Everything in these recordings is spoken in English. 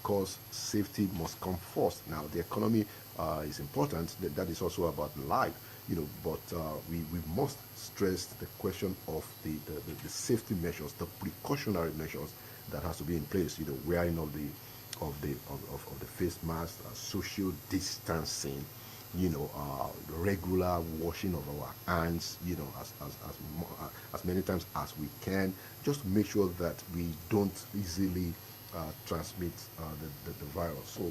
because safety must come first. Now, the economy is important. That is also about life, but we must stress the question of the safety measures, the precautionary measures that has to be in place. Wearing of the face mask, social distancing, regular washing of our hands, as many times as we can, just to make sure that we don't easily transmit the virus. So,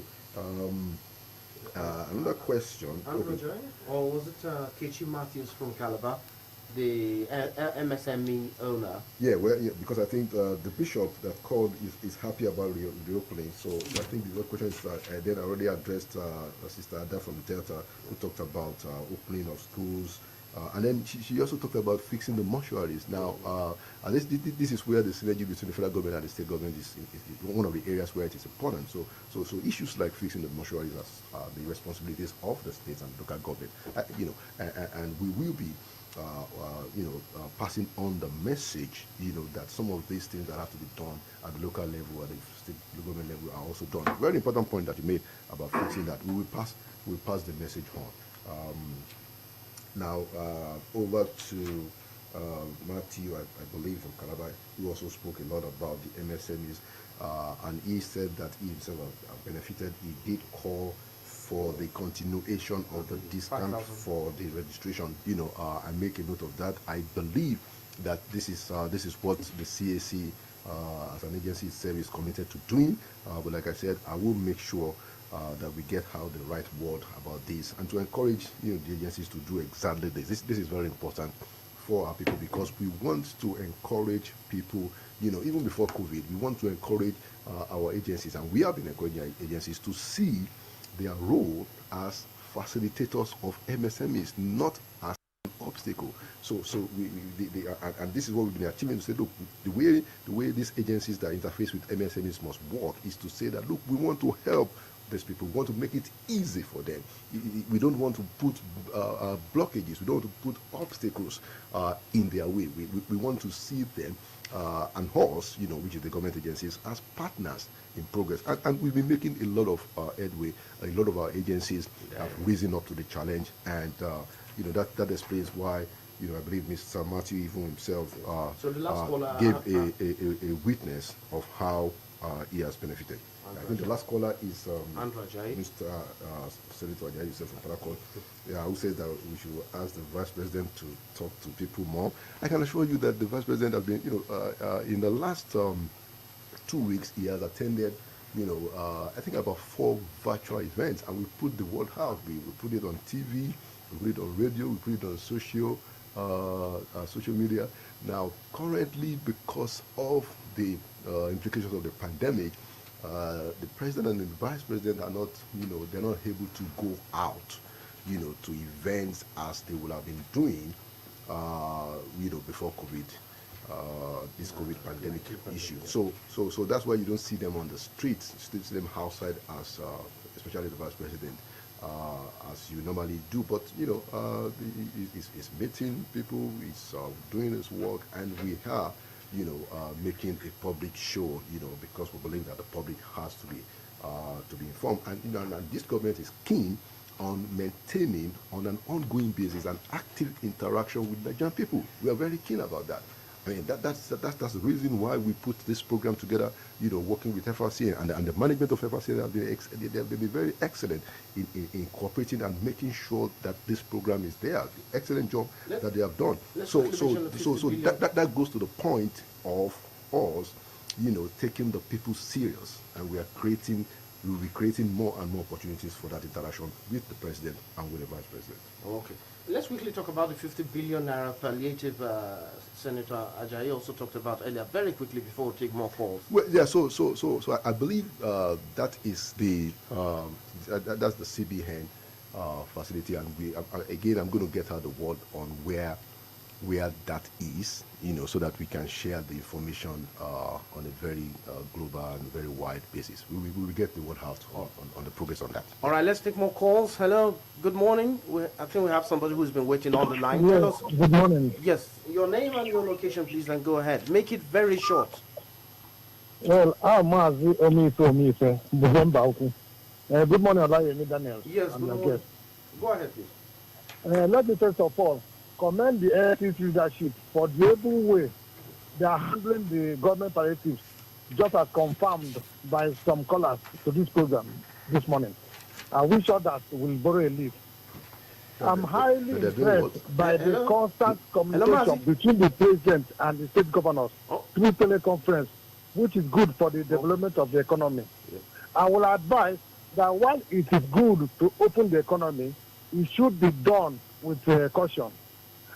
another question. Okay. Or was it Kechi Matthews from Calabar, the MSME owner? Yeah, well, yeah, because I think the bishop that called is happy about reopening. So I think the question is I then already addressed Sister Ada from Delta, who talked about opening of schools. And then she also talked about fixing the mortuaries. Now, and this is where the synergy between the federal government and the state government is one of the areas where it is important. So issues like fixing the mortuaries are the responsibilities of the states and local government. And we will be passing on the message, that some of these things that have to be done at the local level, at the state government level, are also done. Very important point that you made about fixing that. We will pass the message on. Now, over to Matthew, I believe, from Calabar, who also spoke a lot about the MSMEs, and he said that he himself benefited. He did call for the continuation of the discount for the registration. I make a note of that. I believe that this is what the CAC as an agency itself is committed to doing. But like I said, I will make sure that we get out the right word about this, and to encourage the agencies to do exactly this. This is very important for our people, because we want to encourage people, even before COVID, we want to encourage our agencies, and we have been encouraging our agencies to see their role as facilitators of MSMEs, not as an obstacle. So and this is what we've been achieving, to say, look, the way these agencies that interface with MSMEs must work is to say that, look, we want to help these people. We want to make it easy for them. We don't want to put blockages. We don't want to put obstacles in their way. We want to see them and us, which is the government agencies, as partners in progress. And we've been making a lot of headway. A lot of our agencies have risen up to the challenge, and that explains why I believe Mr. Matthew even himself gave a witness of how he has benefited. I think the last caller is Mr. Senator Ajayi from Parakon, who says that we should ask the Vice President to talk to people more. I can assure you that the Vice President has been, in the last 2 weeks, he has attended, I think about 4 virtual events, and we put the word out. We put it on TV, we put it on radio, we put it on social media. Now, currently, because of the implications of the pandemic, the president and the vice president are not, they're not able to go out, to events as they would have been doing, before COVID, this COVID pandemic issue. So that's why you don't see them on the streets. You see them outside, as especially the vice president, as you normally do. But he's meeting people, he's doing his work, and we are making a public show, because we believe that the public has to be informed, and this government is keen on maintaining, on an ongoing basis, an active interaction with Nigerian people. We are very keen about that. I mean, that's the reason why we put this program together, working with FRC, and the management of FRC have been very excellent in cooperating and making sure that this program is there. The excellent job that they have done. So that goes to the point of us, taking the people serious, and we will be creating more and more opportunities for that interaction with the president and with the vice president. Okay. Let's quickly talk about the 50 billion naira palliative Senator Ajayi also talked about earlier. Very quickly before we take more calls. Well, yeah. So I believe that is that's the CBN facility, and again, I'm going to get out the word on where that is, so that we can share the information on a very global and very wide basis. We will get the word out on the progress on that. All right, let's take more calls. Hello, good morning. I think we have somebody who's been waiting on the line. Yes, Tell us, good morning. yes, your name and your location, please, and go ahead. Make it very short. Well, I'm Mazi Omife, Buzemba Oku. Good morning, Olayemi Daniel. Yes, I'm good your morning. guest. Go ahead, please. Let me first of all commend the NC's leadership for the able way they are handling the government palliatives, just as confirmed by some callers to this program this morning. I wish others will borrow a leaf. I'm highly They're doing what? impressed by the Hello? constant Hello, communication Mazi? between the president and the state governors Oh, through teleconference, which is good for the okay. development of the economy. Yeah. I will advise that while it is good to open the economy, it should be done with caution.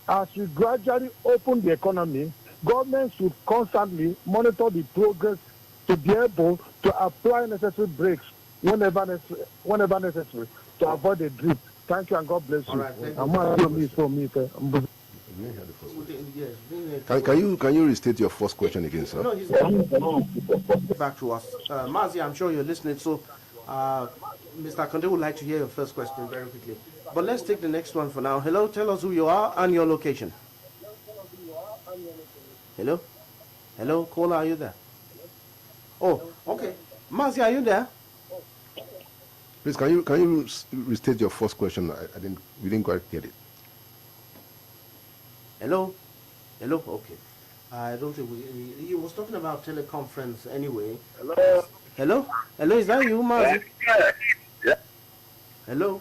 As we gradually open the economy, government should constantly monitor the progress to be able to apply necessary breaks whenever necessary to Oh, avoid a drift. Thank you and God bless all you. right. Thank you I'm for that Mario question. Mife. You didn't hear the first question. Yes, Can you restate your first question again, sir? no, he's back to us. Mazi, I'm sure you're listening. So, Mr. Konde would like to hear your first question very quickly. But let's take the next one for now. Hello, tell us who you are and your location. Hello? Hello, caller, are you there? Oh, okay. Mazi, are you there? Please, can you restate your first question? We didn't quite get it. Hello? Hello? Okay. I don't think he was talking about teleconference anyway. Hello. Hello? Hello, is that you, Mazi? Yeah. Hello?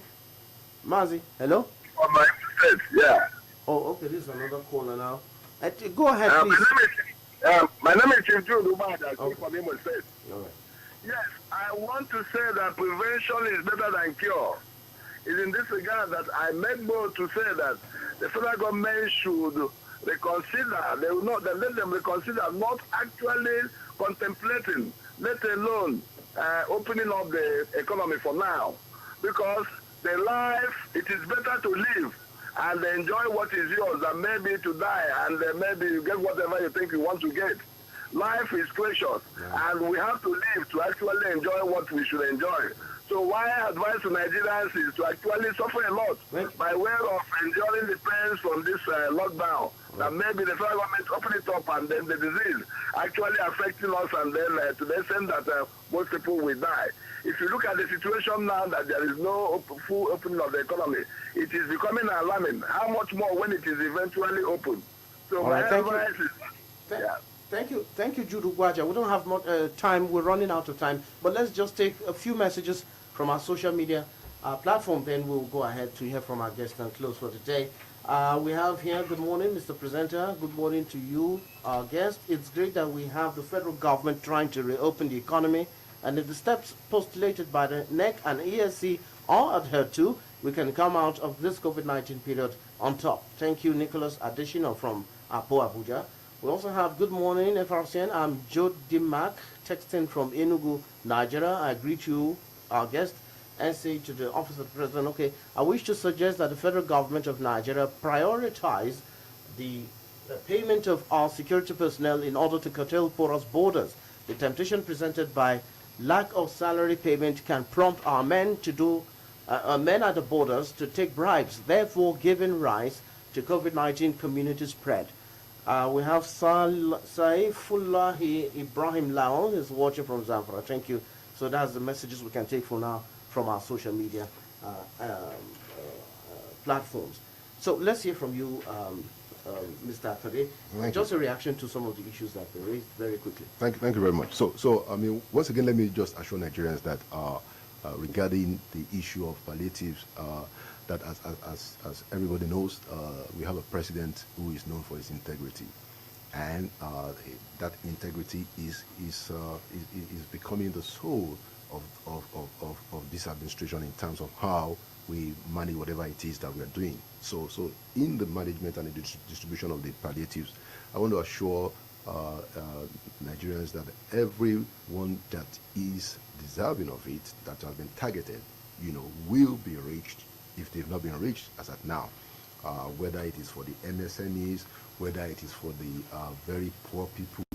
Mazi? Hello? On my set. Yeah. Oh, okay, this is another caller now. Go ahead, My please. name is Chief Jude Umar. I Okay. speak from Imo State. All right. Yes, I want to say that prevention is better than cure. It's in this regard that I make bold to say that the federal government should reconsider. They will not. They let them reconsider not actually contemplating, let alone opening up the economy for now, because the life it is better to live and enjoy what is yours than maybe to die and maybe you get whatever you think you want to get. Life is precious, and we have to live to actually enjoy what we should enjoy. So why advice to Nigerians is to actually suffer a lot by way of enduring the pains from this lockdown. That maybe the federal government open it up and then the disease actually affecting us and then to the extent that most people will die. If you look at the situation now that there is no full opening of the economy, it is becoming alarming. How much more when it is eventually open? So All right, my thank you. advice is, yeah. Thank you, Jude Ugwaja. We don't have much time. We're running out of time. But let's just take a few messages from our social media platform. Then we'll go ahead to hear from our guest and close for today. We have here, good morning, Mr. Presenter. Good morning to you, our guest. It's great that we have the federal government trying to reopen the economy. And if the steps postulated by the NEC and ESC are adhered to, we can come out of this COVID-19 period on top. Thank you, Nicholas Adesina from Apo Abuja. We also have good morning, FRCN. I'm Joe Dimak, texting from Enugu, Nigeria. I greet you, our guest, and say to the Office of the President, okay, I wish to suggest that the federal government of Nigeria prioritize the payment of our security personnel in order to curtail porous borders. The temptation presented by lack of salary payment can prompt our men to do men at the borders to take bribes, therefore giving rise to COVID-19 community spread. We have Saifullahi Ibrahim Lawal is watching from Zamfara. Thank you. So that's the messages we can take for now from our social media platforms. So let's hear from you, Mr. Akade. Just a reaction to some of the issues that were raised very quickly. Thank you very much. So I mean, once again, let me just assure Nigerians that regarding the issue of palliatives, that as everybody knows, we have a president who is known for his integrity, and that integrity is becoming the soul of this administration in terms of how we manage whatever it is that we are doing. So in the management and the distribution of the palliatives, I want to assure Nigerians that everyone that is deserving of it, that has been targeted, will be reached if they've not been reached as at now. Whether it is for the MSMEs, whether it is for the very poor people,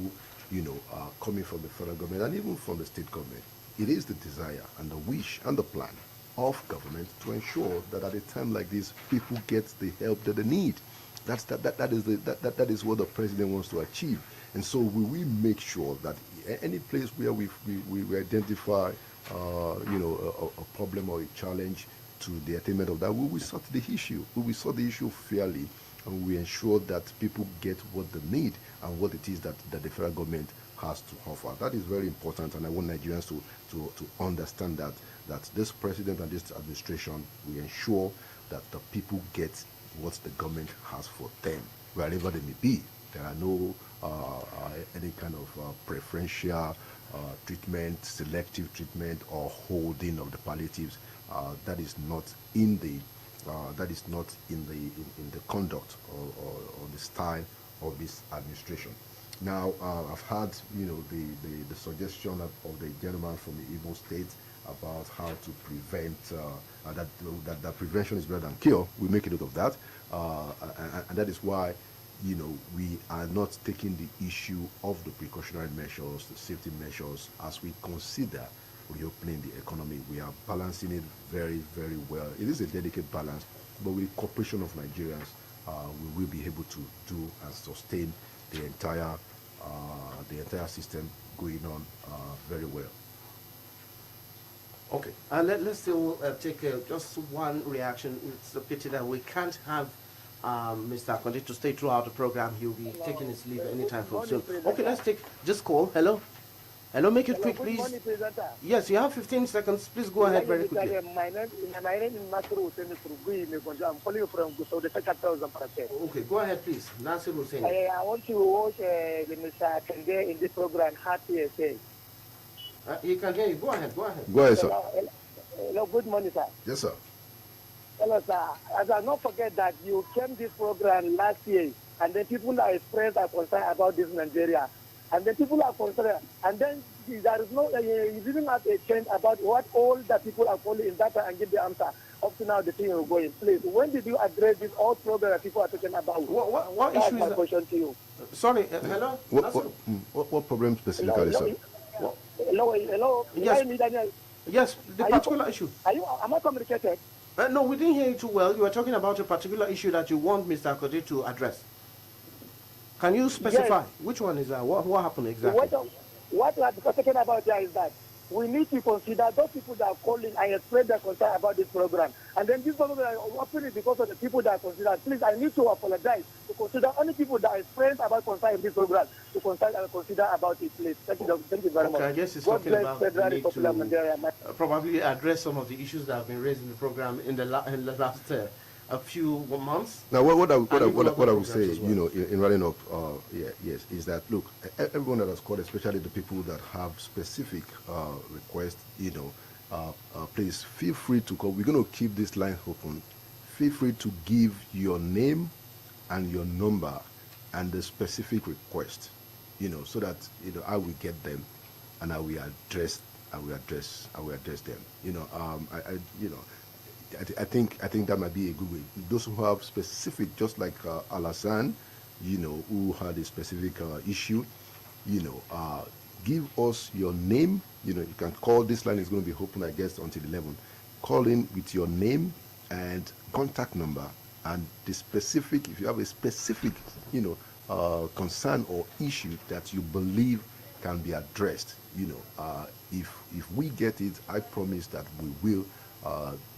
coming from the federal government and even from the state government. It is the desire and the wish and the plan of government to ensure that at a time like this, people get the help that they need. That is what the president wants to achieve. And so we will make sure that Any place where we identify, a problem or a challenge to the attainment of that, we will sort the issue. We will sort the issue fairly, and we ensure that people get what they need and what it is that the federal government has to offer. That is very important, and I want Nigerians to understand that this president and this administration will ensure that the people get what the government has for them, wherever they may be. There are no any kind of preferential treatment, selective treatment, or holding of the palliatives. That is not in the conduct or the style of this administration. Now, I've had the suggestion of the gentleman from the Igbo state about how to prevent that prevention is better than cure. We make a note of that, and that is why we are not taking the issue of the precautionary measures, the safety measures, as we consider reopening the economy. We are balancing it very, very well. It is a delicate balance, but with cooperation of Nigerians, we will be able to do and sustain the entire system going on very well. Okay, let's still take just one reaction. It's a pity that we can't have Mr. Akonde to stay throughout the program. He'll be taking his leave anytime from soon. Okay, let's take just call. Hello? Hello, make it quick, please. Yes, you have 15 seconds. Please go ahead very quickly. My name is Nasiru Hussein. I'm calling you from Gusau, the capital of Zampara. Okay, go ahead, please. Nasiru Hussein. I want to watch Mr. Akonde in this program, Happy SA. He can hear you. Go ahead, go ahead. Go ahead, sir. Hello, good morning, sir. Yes, sir. Hello, sir. As I not forget that you came this program last year, and then people are expressed their concern about this Nigeria. And then people are concerned, and then there is no, you didn't have a change about what all the people are calling in data and give the answer. Up to now, the thing will go in place. When did you address this all program that people are talking about? What issue is my question to you. Sorry, hello? What problem specifically, sir? Hello. Yes, the particular issue. Am I communicated? No, we didn't hear you too well. You were talking about a particular issue that you want Mr. Akonde to address. Can you specify? Yes. Which one is that? What happened exactly? What we are talking about here is that we need to consider those people that are calling and express their concern about this program. And then this program is opening because of the people that are considered. Please, I need to apologize to consider only people that are expressed about concern in this program to consider about it, please. Thank you very much. I guess it's talking about the need to probably address some of the issues that have been raised in the program in the last a few months. Now, what I would say, well, in running up, yes, is that look, everyone that has called, especially the people that have specific requests, please feel free to call. We're going to keep this line open. Feel free to give your name and your number and the specific request, so that I will get them and I will address them. I think that might be a good way. Those who have specific, just like Alassane, who had a specific issue, give us your name. You can call. This line is going to be open, I guess, until 11. Call in with your name and contact number and the specific. If you have a specific, concern or issue that you believe can be addressed, if we get it, I promise that we will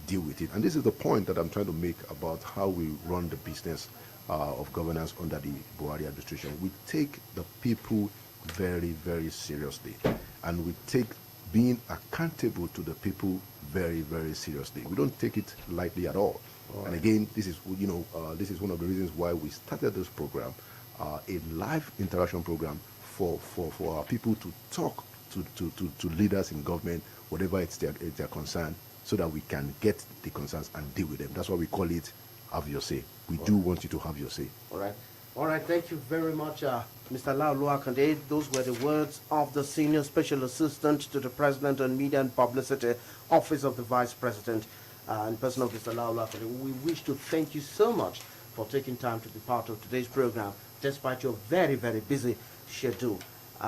deal with it. And this is the point that I'm trying to make about how we run the business of governance under the Buhari administration. We take the people very, very seriously, and we take being accountable to the people very, very seriously. We don't take it lightly at all. And again, this is this is one of the reasons why we started this program, a live interaction program for our people to talk to leaders in government, whatever it's their concern, so that we can get the concerns and deal with them. That's why we call it have your say. We do want you to have your say. All right, thank you very much, Mr. Laolu Akande. Those were the words of the Senior Special Assistant to the President on Media and Publicity, Office of the Vice President, in person of Mr. Laolu Akande. We wish to thank you so much for taking time to be part of today's program, despite your very, very busy schedule.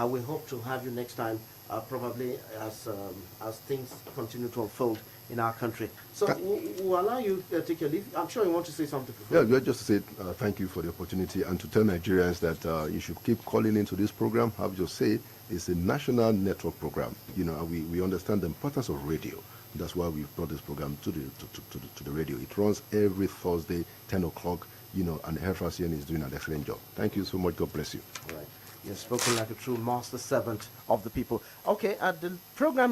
We hope to have you next time probably as things continue to unfold in our country. So we'll allow you to take your leave. I'm sure you want to say something before. Yeah, just to say thank you for the opportunity and to tell Nigerians that you should keep calling into this program. Have your say. It's a national network program, and we understand the importance of radio. That's why we brought this program to the radio. It runs every Thursday, 10 o'clock, and FRCN is doing an excellent job. Thank you so much. God bless you. Right. You've spoken like a true master servant of the people. Okay, the program is